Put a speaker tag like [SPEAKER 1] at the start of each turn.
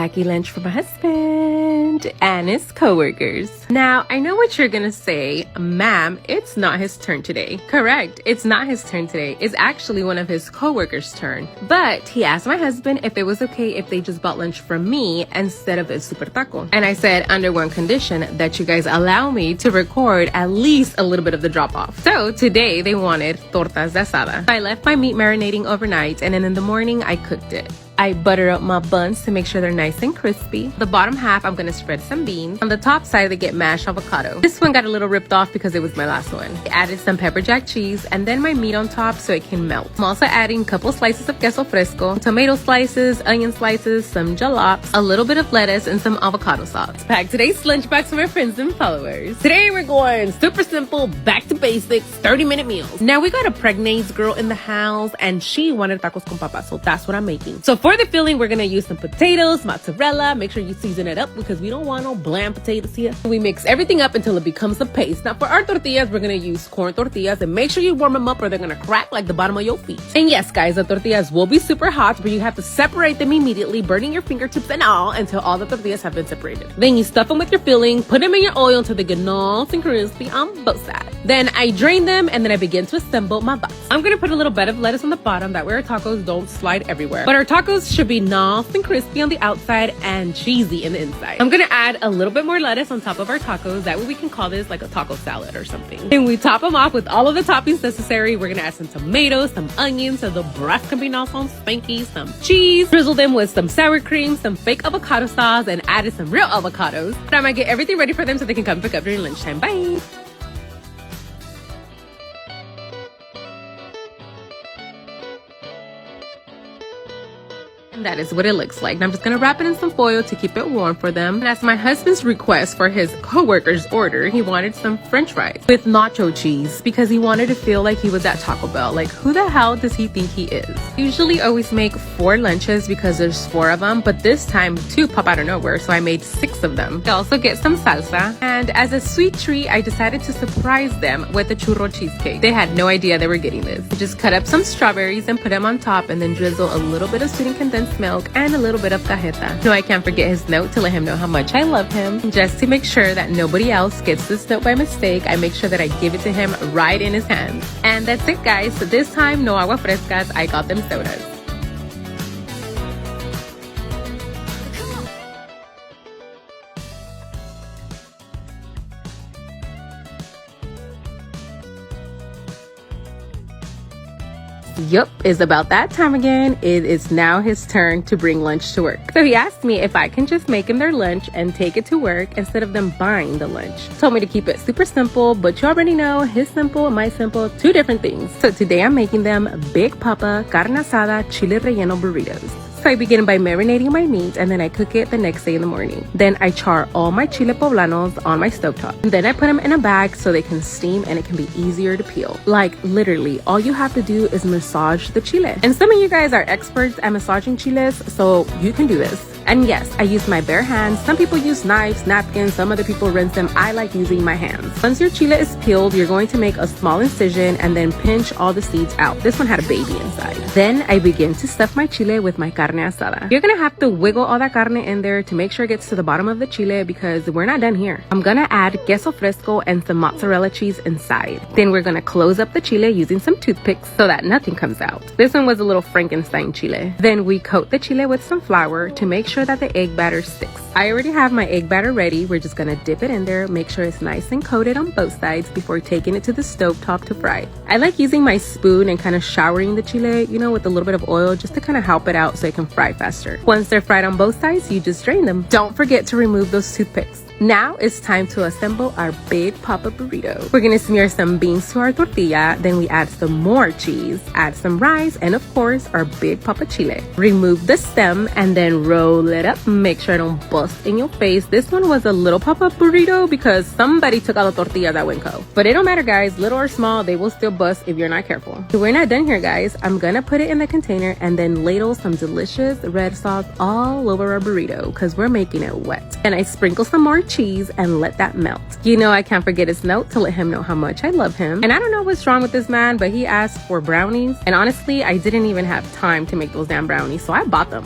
[SPEAKER 1] snacky lunch for my husband and his coworkers. Now, I know what you're gonna say, ma'am, it's not his turn today. Correct, it's not his turn today. It's actually one of his coworkers' turn. But he asked my husband if it was okay if they just bought lunch from me instead of El Super Taco. And I said, under one condition, that you guys allow me to record at least a little bit of the drop-off. So today they wanted tortas de asada. So I left my meat marinating overnight, and then in the morning I cooked it. I butter up my buns to make sure they're nice and crispy. The bottom half, I'm gonna spread some beans. On the top side, they get mashed avocado. This one got a little ripped off because it was my last one. I added some pepper jack cheese and then my meat on top so it can melt. I'm also adding a couple slices of queso fresco, tomato slices, onion slices, some jalapenos, a little bit of lettuce, and some avocado sauce. Pack today's lunchbox for my friends and followers. Today we're going super simple, back to basics, 30-minute meals. Now we got a pregnant girl in the house and she wanted tacos con papa, so that's what I'm making. So for the filling, we're gonna use some potatoes, mozzarella. Make sure you season it up because we don't want no bland potatoes here. We mix everything up until it becomes a paste. Now for our tortillas, we're gonna use corn tortillas, and make sure you warm them up or they're gonna crack like the bottom of your feet. And yes, guys, the tortillas will be super hot, but you have to separate them immediately, burning your fingertips and all until all the tortillas have been separated. Then you stuff them with your filling, put them in your oil until they get nice and crispy on both sides. Then I drain them and then I begin to assemble my box. I'm gonna put a little bed of lettuce on the bottom, that way our tacos don't slide everywhere. But our tacos should be nice and crispy on the outside and cheesy in the inside. I'm gonna add a little bit more lettuce on top of our tacos, that way we can call this like a taco salad or something. And we top them off with all of the toppings necessary. We're gonna add some tomatoes, some onions, so the breast can be nice and spanky, some cheese, drizzle them with some sour cream, some fake avocado sauce, and added some real avocados. And I'm gonna get everything ready for them so they can come pick up during lunchtime. Bye! That is what it looks like. Now I'm just gonna wrap it in some foil to keep it warm for them. And as my husband's request for his co-worker's order, he wanted some french fries with nacho cheese because he wanted to feel like he was at Taco Bell. Like, who the hell does he think he is? Usually always make 4 lunches because there's 4 of them, but this time 2 pop out of nowhere, so I made 6 of them. I also get some salsa, and as a sweet treat, I decided to surprise them with a churro cheesecake. They had no idea they were getting this. I just cut up some strawberries and put them on top, and then drizzle a little bit of sweetened condensed milk and a little bit of cajeta. No, I can't forget his note to let him know how much I love him. And just to make sure that nobody else gets this note by mistake, I make sure that I give it to him right in his hands. And that's it, guys. So this time, no agua frescas, I got them sodas. Yup, it's about that time again. It is now his turn to bring lunch to work. So he asked me if I can just make him their lunch and take it to work instead of them buying the lunch. Told me to keep it super simple, but you already know his simple and my simple, 2 different things. So today I'm making them Big Papa Carne Asada Chile Relleno Burritos. So I begin by marinating my meat and then I cook it the next day in the morning. Then I char all my chile poblanos on my stovetop. And then I put them in a bag so they can steam and it can be easier to peel. Like literally, all you have to do is massage the chile. And some of you guys are experts at massaging chiles, so you can do this. And yes, I use my bare hands. Some people use knives, napkins, some other people rinse them. I like using my hands. Once your chile is peeled, you're going to make a small incision and then pinch all the seeds out. This one had a baby inside. Then I begin to stuff my chile with my carne asada. You're gonna have to wiggle all that carne in there to make sure it gets to the bottom of the chile because we're not done here. I'm gonna add queso fresco and some mozzarella cheese inside. Then we're gonna close up the chile using some toothpicks so that nothing comes out. This one was a little Frankenstein chile. Then we coat the chile with some flour to make sure that the egg batter sticks. I already have my egg batter ready. We're just gonna dip it in there, make sure it's nice and coated on both sides before taking it to the stove top to fry. I like using my spoon and kind of showering the chile, you know, with a little bit of oil just to kind of help it out so it can fry faster. Once they're fried on both sides, you just drain them. Don't forget to remove those toothpicks. Now it's time to assemble our Big Papa burrito. We're gonna smear some beans to our tortilla, then we add some more cheese, add some rice, and of course our Big Papa chile. Remove the stem and then roll it up. Make sure it don't bust in your face. This one was a little Papa burrito because somebody took out the tortilla that went cold. But it don't matter, guys, little or small, they will still bust if you're not careful. So we're not done here, guys. I'm gonna put it in the container and then ladle some delicious red sauce all over our burrito because we're making it wet. And I sprinkle some more cheese and let that melt. You know, I can't forget his note to let him know how much I love him. And I don't know what's wrong with this man, but he asked for brownies. And honestly, I didn't even have time to make those damn brownies, so I bought them.